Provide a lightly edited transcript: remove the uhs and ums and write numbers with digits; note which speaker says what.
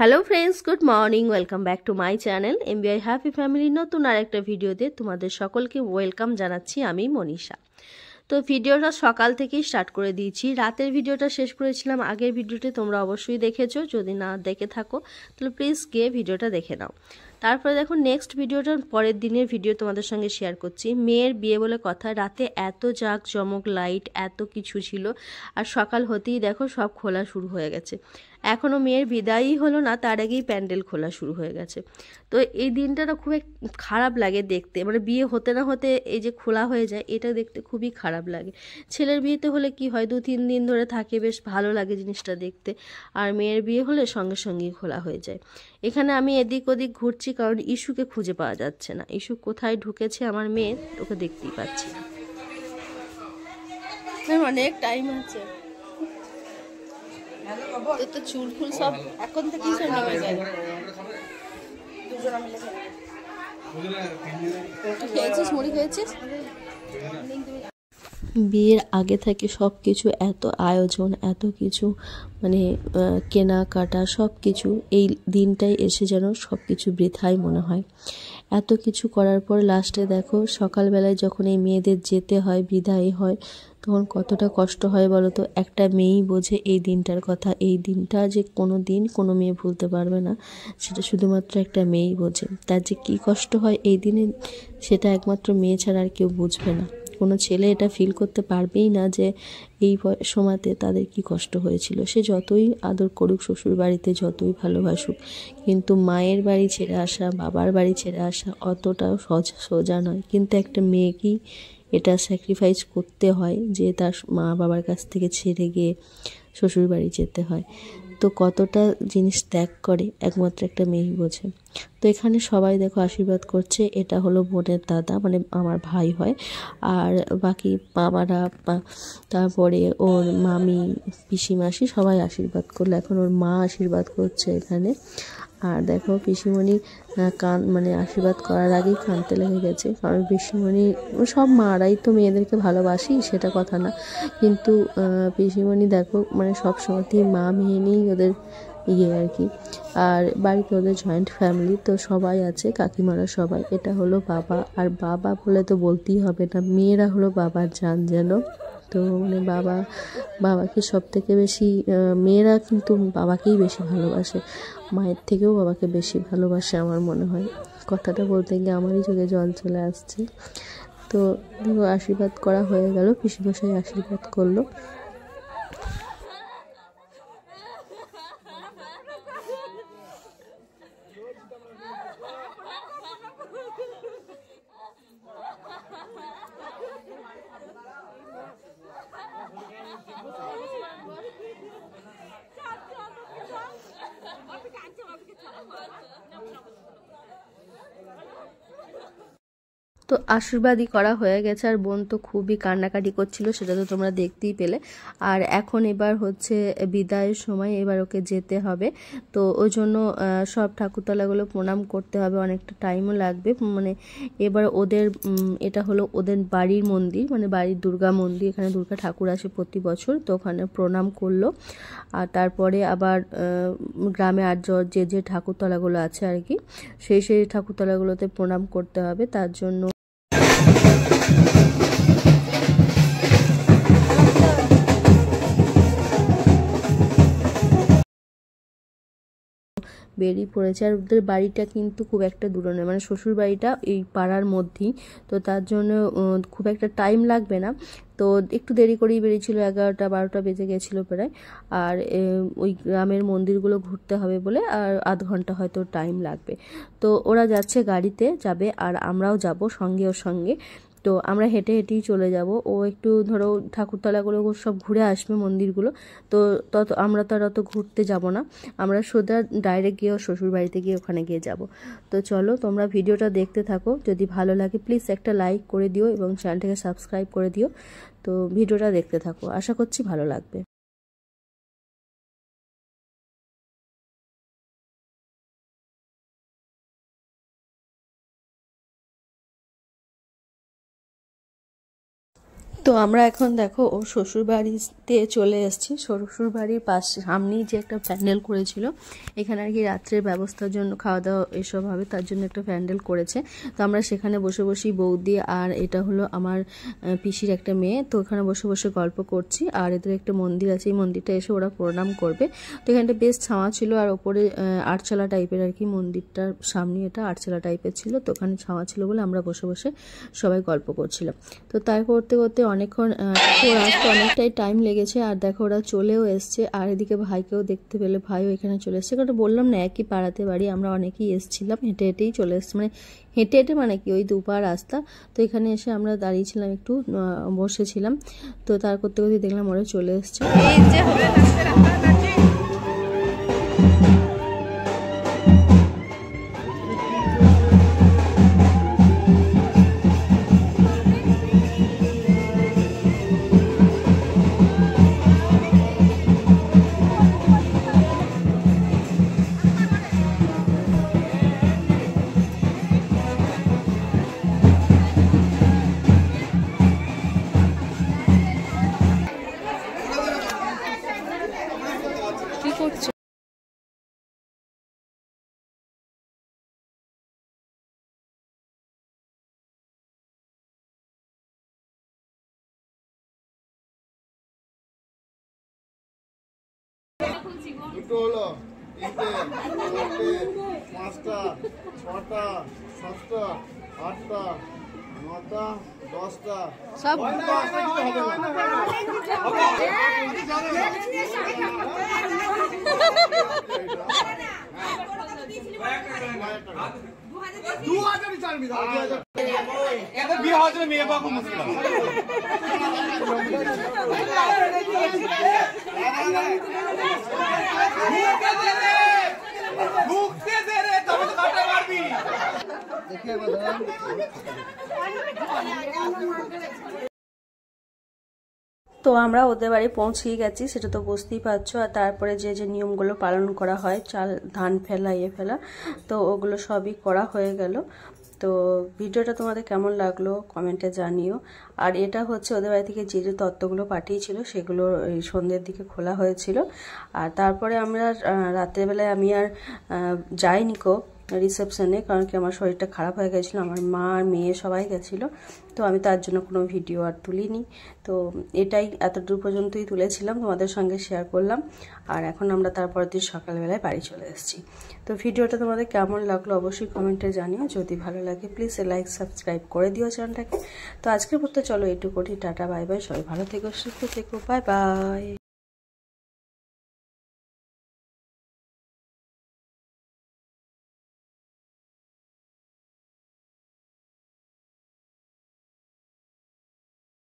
Speaker 1: Hello friends, good morning. Welcome back to my channel MBI happy family. নতুন আরেকটা ভিডিওতে তোমাদের সকলকে ওয়েলকাম জানাচ্ছি আমি মনীষা। তো ভিডিওটা সকাল থেকেই স্টার্ট করে দিয়েছি। রাতের ভিডিওটা শেষ করেছিলাম আগের ভিডিওতে, তোমরা অবশ্যই দেখেছো। যদি না দেখে থাকো তাহলে প্লিজ গিয়ে ভিডিওটা দেখে নাও। তারপরে দেখো নেক্সট ভিডিওটার পরের দিনের ভিডিও তোমাদের সঙ্গে শেয়ার করছি। মেয়ের বিয়ে বলে কথা, রাতে এত জাঁকজমক, লাইট এত কিছু ছিল, আর সকাল হতেই দেখো সব খোলা শুরু হয়ে গেছে। এখনও মেয়ের বিদায়ই হলো না, তার আগেই প্যান্ডেল খোলা শুরু হয়ে গেছে। তো এই দিনটা না খুব খারাপ লাগে দেখতে, মানে বিয়ে হতে না হতে এই যে খোলা হয়ে যায়, এটা দেখতে খুবই খারাপ লাগে। ছেলের বিয়েতে হলে কি হয়, 2-3 দিন ধরে থাকে, বেশ ভালো লাগে জিনিসটা দেখতে। আর মেয়ের বিয়ে হলে সঙ্গে সঙ্গেই খোলা হয়ে যায়। এখানে আমি এদিক ওদিক ঘুরছি, কারণ ইস্যুকে খুঁজে পাওয়া যাচ্ছে না। ইস্যু কোথায় ঢুকেছে আমার মেয়ে, ওকে দেখতেই পাচ্ছি না। অনেক টাইম আছে তো চুল ফুল সব এখন থেকেই সব নেমে যায়। খেয়েছিস, মুড়ি খেয়েছিস? বিয়ের আগে থেকে সব কিছু এত আয়োজন, এত কিছু মানে কেনাকাটা সব কিছু, এই দিনটাই এসে যেন সব কিছু বৃথাই মনে হয়। এত কিছু করার পর লাস্টে দেখো সকালবেলায় যখন এই মেয়েদের যেতে হয়, বিদায় হয়, তখন কতটা কষ্ট হয় বলো তো। একটা মেয়েই বোঝে এই দিনটার কথা। এই দিনটা যে কোনো দিন কোনো মেয়ে ভুলতে পারবে না, সেটা শুধুমাত্র একটা মেয়েই বোঝে। তার যে কী কষ্ট হয় এই দিনে, সেটা একমাত্র মেয়ে ছাড়া আর কেউ বুঝবে না। কোনো ছেলে এটা ফিল করতে পারবেই না যে এই সময়তে তাদের কি কষ্ট হয়েছিল। সে যতই আদর করুক শ্বশুর বাড়িতে, যতই ভালোবাসুক, কিন্তু মায়ের বাড়ি ছেড়ে আসা, বাবার বাড়ি ছেড়ে আসা অতটাও সোজা নয়। কিন্তু একটা মেয়েকেই এটা স্যাক্রিফাইস করতে হয় যে তার মা বাবার কাছ থেকে ছেড়ে গিয়ে শ্বশুর বাড়ি যেতে হয়। তো কতটা জিনিস ত্যাগ করে একমাত্র একটা মেয়েই বোঝে। তো এখানে সবাই দেখো আশীর্বাদ করছে। এটা হলো বোনের দাদা, মানে আমার ভাই হয়। আর বাকি বাবারা, তারপরে ওর মামি, পিসিমাসি সবাই আশীর্বাদ করলো। এখন ওর মা আশীর্বাদ করছে এখানে। আর দেখো পিসিমণি মানে আশীর্বাদ করার আগেই কাঁদতে লেগে গেছে, কারণ পিসিমণি, সব মারাই তো মেয়েদেরকে ভালোবাসি সেটা কথা না, কিন্তু পিসিমণি দেখো মানে সব সময়তেই মা মেয়ে নিয়েই ওদের আর কি। আর বাড়িতে ওদের জয়েন্ট ফ্যামিলি, তো সবাই আছে, কাকিমারা সবাই। এটা হলো বাবা, আর বাবা বলে তো বলতেই হবে না, মেয়েরা হলো বাবার জান যেন। তো মানে বাবাকে সব থেকে বেশি, মেয়েরা কিন্তু বাবাকেই বেশি ভালোবাসে, মায়ের থেকেও বাবাকে বেশি ভালোবাসে আমার মনে হয়। কথাটা বলতে গিয়ে আমারই চোখে জল চলে আসছে। তো দেখো আশীর্বাদ করা হয়ে গেল, পিসিমশাই আশীর্বাদ করলো। তো আশীর্বাদই করা হয়ে গেছে, আর বোন তো খুবই কান্নাকাটি করছিল, সেটা তো তোমরা দেখতেই পেলে। আর এখন এবার হচ্ছে বিদায়ের সময়, এবার ওকে যেতে হবে। তো ওই জন্য সব ঠাকুরতলাগুলো প্রণাম করতে হবে, অনেকটা টাইমও লাগবে। মানে এবার ওদের এটা হলো ওদের বাড়ির মন্দির, মানে বাড়ির দুর্গা মন্দির, এখানে দুর্গা ঠাকুর আসে প্রতি বছর, তো ওখানে প্রণাম করলো। আর তারপরে আবার গ্রামে আর যে ঠাকুরতলাগুলো আছে আর কি, সেই ঠাকুরতলাগুলোতে প্রণাম করতে হবে। তার জন্য বেরিয়ে পড়েছে। আর ওদের বাড়িটা কিন্তু খুব একটা দূরে নয়, মানে শ্বশুর বাড়িটা এই পাড়ার মধ্যেই, তো তার জন্য খুব একটা টাইম লাগবে না। তো একটু দেরি করেই বেরিয়েছিল, 11টা-12টা বেজে গেছিলো প্রায়। আর ওই গ্রামের মন্দিরগুলো ঘুরতে হবে বলে আর আধ ঘন্টা হয়তো টাইম লাগবে। তো ওরা যাচ্ছে, গাড়িতে যাবে, আর আমরাও যাব সঙ্গে, ওর সঙ্গে। তো আমরা হেঁটে হেঁটেই চলে যাব। ও একটু ধরো ঠাকুরতলাগুলো সব ঘুরে আসবে, মন্দিরগুলো। তো আমরা তো আর অত ঘুরতে যাব না, আমরা সোজা ডাইরেক্ট গিয়ে ওর শ্বশুর বাড়িতে গিয়ে ওখানে গিয়ে যাব। তো চলো তোমরা ভিডিওটা দেখতে থাকো, যদি ভালো লাগে প্লিজ একটা লাইক করে দিও এবং চ্যানেলটাকে সাবস্ক্রাইব করে দিও। তো ভিডিওটা দেখতে থাকো, আশা করছি ভালো লাগবে। তো আমরা এখন দেখো ও শ্বশুরবাড়িতে চলে এসেছি। শ্বশুরবাড়ির পাশে সামনেই যে একটা প্যান্ডেল করেছিল, এখানে আর কি রাত্রের ব্যবস্থার জন্য খাওয়া দাওয়া এসব হবে, তার জন্য একটা প্যান্ডেল করেছে। তো আমরা সেখানে বসে বসেই বৌদি আর এটা হলো আমার পিসির একটা মেয়ে, তো ওখানে বসে বসে গল্প করছি। আর এদের একটা মন্দির আছে, এই মন্দিরটা এসে ওরা প্রণাম করবে। তো এখানটা বেশ ছাওয়া ছিল, আর ওপরে আটচালা টাইপের আর কি, মন্দিরটার সামনে এটা আটচালা টাইপের ছিল, তো ওখানে ছাওয়া ছিল বলে আমরা বসে বসে সবাই গল্প করছিলাম। তো তাই করতে করতে অনেকক্ষণ ওরা আসতে অনেকটাই টাইম লেগেছে। আর দেখো ওরা চলেও এসছে, আর এদিকে ভাইকেও দেখতে পেলে ভাইও এখানে চলে এসছে। কারণ বললাম না একই পাড়াতে বাড়ি, আমরা অনেকেই এসেছিলাম, হেঁটে হেঁটেই চলে এসছি, মানে হেঁটে হেঁটে মানে কি ওই দুপা রাস্তা। তো এখানে এসে আমরা দাঁড়িয়েছিলাম, একটু বসেছিলাম। তো তার করতে করতে দেখলাম ওরা চলে এসছে। কি করছো?
Speaker 2: দুটো হলো, তিনটে, চারটে, পাঁচটা, ছটা, সাতটা, আটটা, নটা, 10টা
Speaker 1: সব
Speaker 2: বিয়ে হওয়ার জন্য মেয়ে পাওয়া খুব মুশকিল।
Speaker 1: তো আমরা ওদের বাড়ি পৌঁছেই গেছি, সেটা তো বুঝতেই পারছো। আর তারপরে যে যে নিয়মগুলো পালন করা হয়, চাল ধান ফেলা ফেলা, তো ওগুলো সবই করা হয়ে গেল। তো ভিডিওটা তোমাদের কেমন লাগলো কমেন্টে জানিও। আর এটা হচ্ছে ওদের বাড়ি থেকে যে যে তত্ত্বগুলো পাঠিয়েছিল সেগুলো এই সন্ধ্যের দিকে খোলা হয়েছিল। আর তারপরে আমরা রাত্রেবেলায় আমি আর যাইনি রিসেপশনে, কারণ কি আমার শরীরটা খারাপ হয়ে গেছিলো, আমার মা আর মেয়ে সবাই গেছিলো, তো আমি তার জন্য কোনো ভিডিও আর তুলিনি। তো এটাই এতদূর পর্যন্তই তুলেছিলাম, তোমাদের সঙ্গে শেয়ার করলাম। আর এখন আমরা তারপরের দিন সকালবেলায় বাড়ি চলে এসেছি। তো ভিডিওটা তোমাদের কেমন লাগলো অবশ্যই কমেন্টে জানিও। যদি ভালো লাগে প্লিজ লাইক সাবস্ক্রাইব করে দিও চ্যানেলটাকে। তো আজকের মতো চলো এইটুকুনি, টাটা বাই বাই, সবাই ভালো থেকো সুস্থ থেকো, বাই বাই।